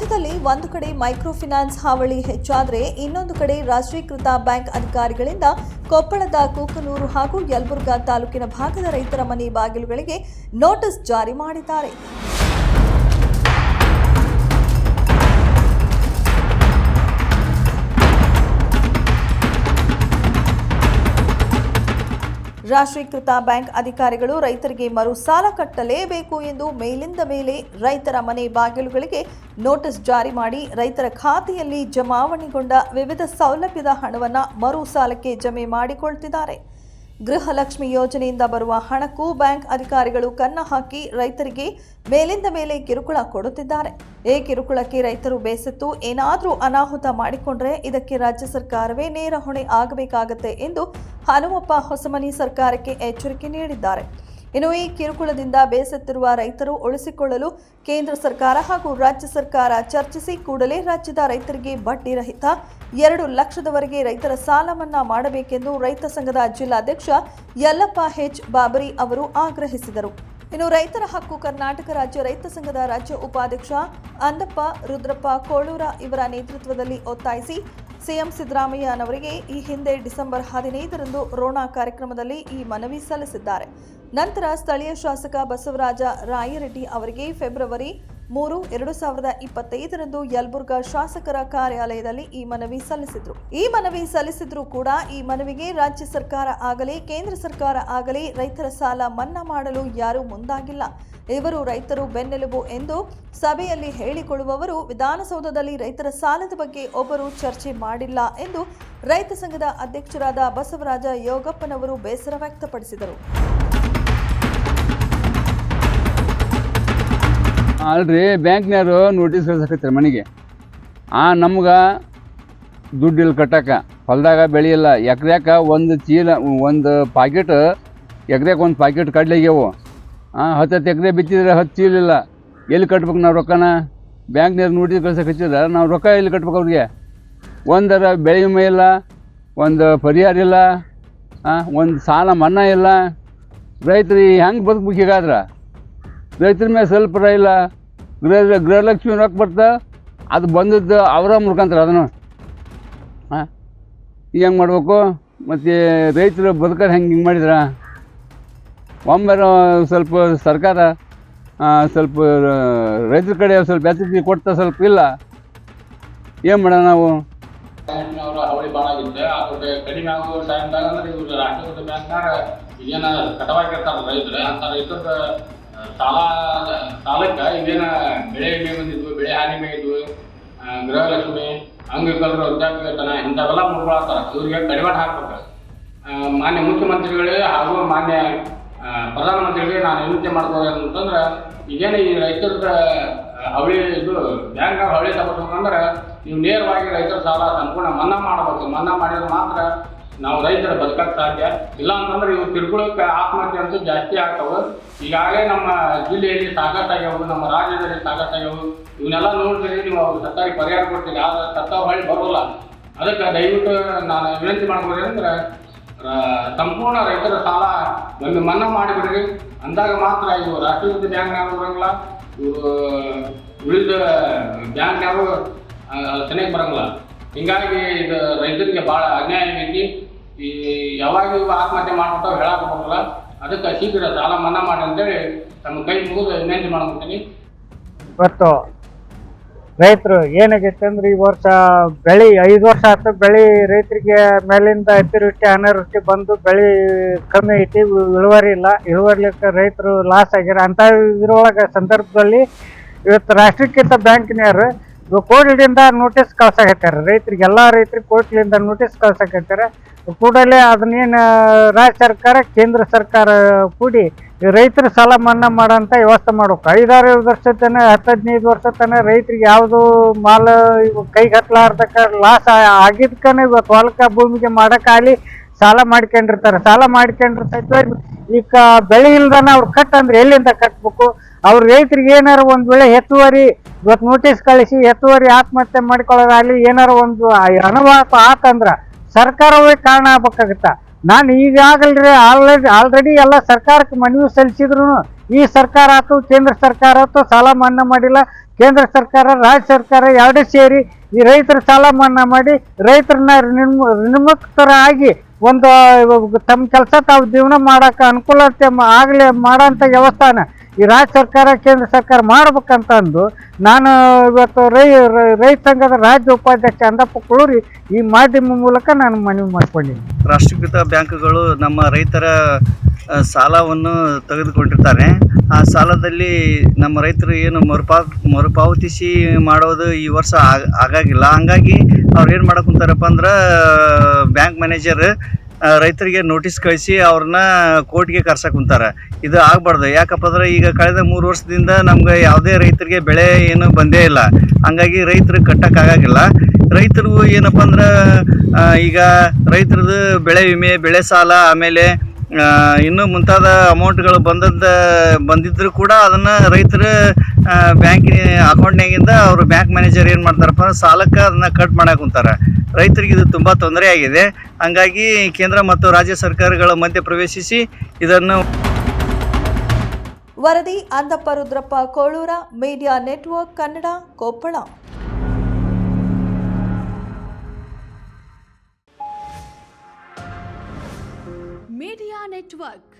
ರಾಜ್ಯದಲ್ಲಿ ಒಂದು ಕಡೆ ಮೈಕ್ರೋ ಫೈನಾನ್ಸ್ ಹಾವಳಿ ಹೆಚ್ಚಾದರೆ ಇನ್ನೊಂದು ಕಡೆ ರಾಷ್ಟ್ರೀಕೃತ ಬ್ಯಾಂಕ್ ಅಧಿಕಾರಿಗಳಿಂದ ಕೊಪ್ಪಳದ ಕೂಕನೂರು ಹಾಗೂ ಯಲಬುರ್ಗಾ ತಾಲೂಕಿನ ಭಾಗದ ರೈತರ ಮನೆ ಬಾಗಿಲುಗಳಿಗೆ ನೋಟಿಸ್ ಜಾರಿ ಮಾಡಿದ್ದಾರೆ. ರಾಷ್ಟ್ರೀಕೃತ ಬ್ಯಾಂಕ್ ಅಧಿಕಾರಿಗಳು ರೈತರಿಗೆ ಮರು ಸಾಲ ಕಟ್ಟಲೇಬೇಕು ಎಂದು ಮೇಲಿಂದ ಮೇಲೆ ರೈತರ ಮನೆ ಬಾಗಿಲುಗಳಿಗೆ ನೋಟಿಸ್ ಜಾರಿ ಮಾಡಿ ರೈತರ ಖಾತೆಯಲ್ಲಿ ಜಮಾವಣೆಗೊಂಡ ವಿವಿಧ ಸೌಲಭ್ಯದ ಹಣವನ್ನು ಮರು ಸಾಲಕ್ಕೆ ಜಮೆ ಮಾಡಿಕೊಳ್ತಿದ್ದಾರೆ. ಗೃಹಲಕ್ಷ್ಮಿ ಯೋಜನೆಯಿಂದ ಬರುವ ಹಣಕ್ಕೂ ಬ್ಯಾಂಕ್ ಅಧಿಕಾರಿಗಳು ಕನ್ನ ಹಾಕಿ ರೈತರಿಗೆ ಮೇಲಿಂದ ಮೇಲೆ ಕಿರುಕುಳ ಕೊಡುತ್ತಿದ್ದಾರೆ. ಈ ಕಿರುಕುಳಕ್ಕೆ ರೈತರು ಬೇಸತ್ತು ಏನಾದರೂ ಅನಾಹುತ ಮಾಡಿಕೊಂಡ್ರೆ ಇದಕ್ಕೆ ರಾಜ್ಯ ಸರ್ಕಾರವೇ ನೇರ ಹೊಣೆ ಆಗಬೇಕಾಗತ್ತೆ ಎಂದು ಹನುಮಪ್ಪ ಹೊಸಮನಿ ಸರ್ಕಾರಕ್ಕೆ ಎಚ್ಚರಿಕೆ ನೀಡಿದ್ದಾರೆ. ಇನ್ನು ಈ ಕಿರುಕುಳದಿಂದ ಬೇಸತ್ತಿರುವ ರೈತರು ಉಳಿಸಿಕೊಳ್ಳಲು ಕೇಂದ್ರ ಸರ್ಕಾರ ಹಾಗೂ ರಾಜ್ಯ ಸರ್ಕಾರ ಚರ್ಚಿಸಿ ಕೂಡಲೇ ರಾಜ್ಯದ ರೈತರಿಗೆ ಬಡ್ಡಿ ರಹಿತ 2 ಲಕ್ಷದವರೆಗೆ ರೈತರ ಸಾಲ ಮನ್ನಾ ಮಾಡಬೇಕೆಂದು ರೈತ ಸಂಘದ ಜಿಲ್ಲಾಧ್ಯಕ್ಷ ಯಲ್ಲಪ್ಪ ಹೆಚ್ ಬಾಬರಿ ಅವರು ಆಗ್ರಹಿಸಿದರು. ಇನ್ನು ರೈತರ ಹಕ್ಕು ಕರ್ನಾಟಕ ರಾಜ್ಯ ರೈತ ಸಂಘದ ರಾಜ್ಯ ಉಪಾಧ್ಯಕ್ಷ ಅಂದಪ್ಪ ರುದ್ರಪ್ಪ ಕೋಳೂರ ಇವರ ನೇತೃತ್ವದಲ್ಲಿ ಒತ್ತಾಯಿಸಿ ಸಿಎಂ ಸಿದ್ದರಾಮಯ್ಯನವರಿಗೆ ಈ ಹಿಂದೆ ಡಿಸೆಂಬರ್ 15ರಂದು ರೋಣ ಕಾರ್ಯಕ್ರಮದಲ್ಲಿ ಈ ಮನವಿ ಸಲ್ಲಿಸಿದ್ದಾರೆ. ನಂತರ ಸ್ಥಳೀಯ ಶಾಸಕ ಬಸವರಾಜ ರಾಯರೆಡ್ಡಿ ಅವರಿಗೆ ಫೆಬ್ರವರಿ 3, 2025ರಂದು ಯಲಬುರ್ಗಾ ಶಾಸಕರ ಕಾರ್ಯಾಲಯದಲ್ಲಿ ಈ ಮನವಿ ಸಲ್ಲಿಸಿದ್ರು ಕೂಡ ಈ ಮನವಿಗೆ ರಾಜ್ಯ ಸರ್ಕಾರ ಆಗಲಿ ಕೇಂದ್ರ ಸರ್ಕಾರ ಆಗಲಿ ರೈತರ ಸಾಲ ಮನ್ನಾ ಮಾಡಲು ಯಾರೂ ಮುಂದಾಗಿಲ್ಲ. ಇವರು ರೈತರು ಬೆನ್ನೆಲುಬು ಎಂದು ಸಭೆಯಲ್ಲಿ ಹೇಳಿಕೊಳ್ಳುವವರು ವಿಧಾನಸೌಧದಲ್ಲಿ ರೈತರ ಸಾಲದ ಬಗ್ಗೆ ಒಬ್ಬರು ಚರ್ಚೆ ಮಾಡಿಲ್ಲ ಎಂದು ರೈತ ಸಂಘದ ಅಧ್ಯಕ್ಷರಾದ ಬಸವರಾಜ ಯೋಗಪ್ಪನವರು ಬೇಸರ ವ್ಯಕ್ತಪಡಿಸಿದರು. ಅಲ್ರಿ ಬ್ಯಾಂಕ್ನವರು ನೋಟಿಸ್ ಕಳ್ಸಕತ್ತಾರೆ ಮನೆಗೆ. ನಮ್ಗೆ ದುಡ್ಡು ಇಲ್ಲ ಕಟ್ಟಕ್ಕೆ, ಹೊಲದಾಗ ಬೆಳೆಯಿಲ್ಲ, ಎಕ್ರೆಕ್ಕೆ ಒಂದು ಚೀಲ ಒಂದು ಪಾಕೆಟ್ ಎಕ್ರೆಗೆ ಒಂದು ಪಾಕೆಟ್ ಕಡ್ಲೆಗ್ಯವು. 10 ಎಕರೆ ಬಿತ್ತಿದ್ರೆ 10 ಚೀಲ ಇಲ್ಲ. ಎಲ್ಲಿ ಕಟ್ಬೇಕು ನಾವು ರೊಕ್ಕನ? ಬ್ಯಾಂಕ್ನವ್ರು ನೋಟಿಸ್ ಕಳ್ಸಕತ್ತಿದ್ರೆ ನಾವು ರೊಕ್ಕ ಎಲ್ಲಿ ಕಟ್ಬೇಕು ಅವ್ರಿಗೆ? ಒಂದರ ಬೆಳೆ ವಿಮೆ ಇಲ್ಲ, ಒಂದು ಪರಿಹಾರ ಇಲ್ಲ, ಒಂದು ಸಾಲ ಮನ್ನಾ ಇಲ್ಲ. ರೈತರು ಹೆಂಗೆ ಬದುಕಬೇಕು? ಹೀಗಾದ್ರೆ ರೈತರ ಮೇಲೆ ಸ್ವಲ್ಪ ಇಲ್ಲ. ಗೃಹಲಕ್ಷ್ಮಿ ರೊಕ್ಕ ಬರ್ತಾ ಅದು ಬಂದದ್ದು ಅವರ ಮುರ್ಕಂತಾರೆ. ಅದನ್ನು ಹೆಂಗೆ ಮಾಡ್ಬೇಕು? ಮತ್ತು ರೈತರು ಬದುಕೋದು ಹಿಂಗೆ ಮಾಡಿದ್ರ ಒಮ್ಮೆ ಸ್ವಲ್ಪ ಸರ್ಕಾರ ಸ್ವಲ್ಪ ರೈತರ ಕಡೆ ಸ್ವಲ್ಪ ಎಚ್ಚರಿಕೆ ಕೊಡ್ತಾ ಸ್ವಲ್ಪ ಇಲ್ಲ. ಏನು ಮಾಡೋಣ ನಾವು? ಅವಳಿ ಭಾಳ ಆಗಿರುತ್ತೆ. ಅದ್ರ ಕಡಿಮೆ ಆಗೋ ಟೈಮ್ದಾಗ ಅಂದ್ರೆ ಇವ್ರು ರಾಷ್ಟ್ರೀಕೃತ ಬ್ಯಾಂಕ್ನಾಗ ಈಗೇನ ಕಟವಾಗಿರ್ತಾರೆ ರೈತರು. ಅಂಥ ರೈತರದ ಸಾಲಕ್ಕೆ ಇವೇನ ಬೆಳೆ ವಿಮೆ ಬಂದಿದ್ವು, ಬೆಳೆ ಹಾನಿ ವಿಮೆ ಇದ್ವು, ಗೃಹಲಕ್ಷ್ಮಿ, ಅಂಗವಿಕಲರು, ವೃದ್ಧಾಪ್ಯವೇತನ ಇಂಥವೆಲ್ಲ ಮುಡ್ಕೊಳತ್ತಾರೆ. ಇವ್ರಿಗೆ ಕಡಿವಾಣ ಹಾಕ್ಬೇಕು. ಮಾನ್ಯ ಮುಖ್ಯಮಂತ್ರಿಗಳಿಗೆ ಹಾಗೂ ಮಾನ್ಯ ಪ್ರಧಾನಮಂತ್ರಿಗಳಿಗೆ ನಾನು ವಿನಂತಿ ಮಾಡ್ಬೋದು ಅಂತಂದ್ರೆ ಈಗೇನು ಈ ರೈತರದ ಅವಳಿ ಇದು ಬ್ಯಾಂಕ್ನಾಗ ಅವಳಿ ತಗೋಬೇಕಂದ್ರೆ ನೀವು ನೇರವಾಗಿ ರೈತರ ಸಾಲ ಸಂಪೂರ್ಣ ಮನ್ನಾ ಮಾಡಬೇಕು. ಮನ್ನಾ ಮಾಡಿದ್ರೆ ಮಾತ್ರ ನಾವು ರೈತರ ಬದುಕಕ್ಕೆ ಸಾಧ್ಯ. ಇಲ್ಲ ಅಂತಂದ್ರೆ ಇವು ಕಿರುಕುಳಕ್ಕೆ ಆತ್ಮಹತ್ಯೆ ಅಂತೂ ಜಾಸ್ತಿ ಆಗ್ತಾವೆ. ಈಗಾಗಲೇ ನಮ್ಮ ಜಿಲ್ಲೆಯಲ್ಲಿ ಸಾಕಷ್ಟು ಆಗ್ಯಾವು, ನಮ್ಮ ರಾಜ್ಯದಲ್ಲಿ ಸಾಕಷ್ಟು ಆಗ್ಯಾವು. ಇವನ್ನೆಲ್ಲ ನೋಡ್ತೀರಿ, ನೀವು ಅವ್ರು ಸರ್ಕಾರಿ ಪರಿಹಾರ ಕೊಡ್ತೀರಿ, ಆದರೆ ಸತ್ತಾವ ಹೊಳ್ಳಿ ಬರೋಲ್ಲ. ಅದಕ್ಕೆ ದಯವಿಟ್ಟು ನಾನು ವಿನಂತಿ ಮಾಡ್ಬೋದು ಅಂದ್ರೆ ಸಂಪೂರ್ಣ ರೈತರ ಸಾಲ ಒಂದು ಮನ್ನಾ ಮಾಡಿಬಿಡ್ರಿ. ಅಂದಾಗ ಮಾತ್ರ ಇವು ರಾಷ್ಟ್ರೀಕೃತ ಬ್ಯಾಂಕ್ನಾರು ಬರೋಂಗಿಲ್ಲ, ಇವರು ಉಳಿದ ಬ್ಯಾಂಕ್ನಾರು ಚೆನ್ನಾಗಿ ಬರೋಂಗಿಲ್ಲ. ಹಿಂಗಾಗಿ ಇದು ರೈತರಿಗೆ ಭಾಳ ಅನ್ಯಾಯ ಆಗೈತಿ. ಈ ಯಾವಾಗ ಇವು ಆತ್ಮಹತ್ಯೆ ಮಾಡ್ಬಿಟ್ಟು ಹೇಳಕ್ಕೆ ಬರೋಲ್ಲ. ಅದಕ್ಕೆ ಶೀಘ್ರ ಸಾಲ ಮನ್ನಾ ಮಾಡಿ ಅಂತೇಳಿ ತಮ್ಮ ಕೈ ಮುಗಿದು ವಿನಂತಿ ಮಾಡ್ಕೊತೀನಿ. ಇವತ್ತು ರೈತರು ಏನಾಗೈತೆ ಅಂದ್ರೆ ಈ ವರ್ಷ ಬೆಳೆ 5 ವರ್ಷ ಆಯ್ತು. ಬೆಳೆ ರೈತರಿಗೆ ಮೇಲಿಂದ ಅತಿವೃಷ್ಟಿ ಅನಾವೃಷ್ಟಿ ಬಂದು ಬೆಳೆ ಕಮ್ಮಿ ಐತಿ, ಇಳುವರಿ ಇಲ್ಲ. ಇಳುವರಿಲಿಕ್ಕೆ ರೈತರು ಲಾಸ್ ಆಗ್ಯಾರ. ಅಂತ ಇದ್ರೊಳಗೆ ಸಂದರ್ಭದಲ್ಲಿ ಇವತ್ತು ರಾಷ್ಟ್ರೀಕೃತ ಬ್ಯಾಂಕಿನವರು ಕೋರ್ಟ್ಲಿಂದ ನೋಟಿಸ್ ಕಳ್ಸಕತ್ತಾರೆ ರೈತರಿಗೆ. ಎಲ್ಲ ರೈತರಿಗೆ ಕೋರ್ಟ್ಲಿಂದ ನೋಟಿಸ್ ಕಳ್ಸಕತ್ತಾರೆ. ಕೂಡಲೇ ಅದನ್ನೇನು ರಾಜ್ಯ ಸರ್ಕಾರ ಕೇಂದ್ರ ಸರ್ಕಾರ ಕೂಡಿ ರೈತರ ಸಾಲ ಮನ್ನಾ ಮಾಡೋಂಥ ವ್ಯವಸ್ಥೆ ಮಾಡ್ಬೇಕು. 5-6 ವರ್ಷ ತನಕ 10-15 ವರ್ಷ ತನಕ ರೈತರಿಗೆ ಯಾವುದು ಮಾಲ್ ಕೈಗೆ ಹತ್ತಲಾರ್ದಕ್ಕ ಲಾಸ್ ಆಗಿದ್ಕನೇ ಇವತ್ತು ಹೊಲಕ್ಕೆ ಭೂಮಿಗೆ ಮಾಡೋಕ್ಕಾಗಲಿ ಸಾಲ ಮಾಡ್ಕೊಂಡಿರ್ತಾರೆ. ಸಾಲ ಮಾಡ್ಕೊಂಡಿರ್ತೈತೆ ಈಗ ಬೆಳೆ ಇಲ್ದಾನ ಅವ್ರು ಕಟ್ಟಂದ್ರೆ ಎಲ್ಲಿಂದ ಕಟ್ಬೇಕು? ಅವ್ರ ರೈತರಿಗೆ ಏನಾರು ಒಂದು ವೇಳೆ ಹೆಚ್ಚುವರಿ ಇವತ್ತು ನೋಟಿಸ್ ಕಳಿಸಿ ಹೆಚ್ಚುವರಿ ಆತ್ಮಹತ್ಯೆ ಮಾಡ್ಕೊಳ್ಳೋದಾಗಲಿ ಏನಾರು ಒಂದು ಅನುಭವ ಆತಂದ್ರೆ ಸರ್ಕಾರವೇ ಕಾರಣ ಆಗ್ಬೇಕಾಗತ್ತ. ನಾನು ಈಗಾಗಲೇ ಆಲ್ರೆಡಿ ಎಲ್ಲ ಸರ್ಕಾರಕ್ಕೆ ಮನವಿ ಸಲ್ಲಿಸಿದ್ರು ಈ ಸರ್ಕಾರ ಆಯ್ತು ಕೇಂದ್ರ ಸರ್ಕಾರ ಆಯ್ತು ಸಾಲ ಮನ್ನಾ ಮಾಡಿಲ್ಲ. ಕೇಂದ್ರ ಸರ್ಕಾರ ರಾಜ್ಯ ಸರ್ಕಾರ ಎರಡೂ ಸೇರಿ ಈ ರೈತರ ಸಾಲ ಮನ್ನಾ ಮಾಡಿ ರೈತರನ್ನ ಋಣಮುಕ್ತರಾಗಿ ಒಂದು ತಮ್ಮ ಕೆಲಸ ತಾವು ಜೀವನ ಮಾಡೋಕೆ ಅನುಕೂಲತೆ ಆಗಲಿ ಮಾಡೋಂಥ ವ್ಯವಸ್ಥಾನ ಈ ರಾಜ್ಯ ಸರ್ಕಾರ ಕೇಂದ್ರ ಸರ್ಕಾರ ಮಾಡ್ಬೇಕಂತ ಅಂದು ನಾನು ಇವತ್ತು ರೈತ ಸಂಘದ ರಾಜ್ಯ ಉಪಾಧ್ಯಕ್ಷ ಅಂದಪ್ಪ ಕುಳೂರಿ ಈ ಮಾಧ್ಯಮ ಮೂಲಕ ನಾನು ಮನವಿ ಮಾಡ್ಕೊಂಡಿದ್ದೀನಿ. ರಾಷ್ಟ್ರೀಕೃತ ಬ್ಯಾಂಕ್ಗಳು ನಮ್ಮ ರೈತರ ಸಾಲವನ್ನು ತೆಗೆದುಕೊಂಡಿರ್ತಾರೆ. ಆ ಸಾಲದಲ್ಲಿ ನಮ್ಮ ರೈತರು ಏನು ಮರುಪಾವತಿಸಿ ಮಾಡೋದು ಈ ವರ್ಷ ಆಗಾಗಿಲ್ಲ. ಹಂಗಾಗಿ ಅವ್ರು ಏನು ಮಾಡಕ್ಕೆ ಕುಂತಾರಪ್ಪ ಅಂದ್ರೆ ಬ್ಯಾಂಕ್ ಮ್ಯಾನೇಜರ್ ರೈತರಿಗೆ ನೋಟಿಸ್ ಕಳಿಸಿ ಅವ್ರನ್ನ ಕೋರ್ಟ್ಗೆ ಕರ್ಸಕ್ಕೆ ಕುಂತಾರೆ. ಇದು ಆಗಬಾರ್ದು. ಯಾಕಪ್ಪ ಅಂದ್ರೆ ಈಗ ಕಳೆದ 3 ವರ್ಷದಿಂದ ನಮ್ಗೆ ಯಾವುದೇ ರೈತರಿಗೆ ಬೆಳೆ ಏನು ಬಂದೇ ಇಲ್ಲ. ಹಂಗಾಗಿ ರೈತರು ಕಟ್ಟಕ್ಕಾಗಿಲ್ಲ. ರೈತರು ಏನಪ್ಪ ಅಂದ್ರೆ ಈಗ ರೈತರದ್ದು ಬೆಳೆ ವಿಮೆ, ಬೆಳೆ ಸಾಲ, ಆಮೇಲೆ ಇನ್ನೂ ಮುಂತಾದ ಅಮೌಂಟ್ಗಳು ಬಂದಿದ್ದರೂ ಕೂಡ ಅದನ್ನು ರೈತರು ಬ್ಯಾಂಕಿನ ಅಕೌಂಟ್ನಾಗಿಂದ ಅವರು ಬ್ಯಾಂಕ್ ಮ್ಯಾನೇಜರ್ ಏನು ಮಾಡ್ತಾರಪ್ಪ ಸಾಲಕ್ಕೆ ಅದನ್ನು ಕಟ್ ಮಾಡಕ್ಕೆ ಕುಂತಾರೆ. ರೈತರಿಗೆ ಇದು ತುಂಬ ತೊಂದರೆ ಆಗಿದೆ. ಹಂಗಾಗಿ ಕೇಂದ್ರ ಮತ್ತು ರಾಜ್ಯ ಸರ್ಕಾರಗಳ ಮಧ್ಯೆ ಪ್ರವೇಶಿಸಿ ಇದನ್ನು ವರದಿ Andappa Rudrappa Kolur, media network Kannada, Koppal. Media network.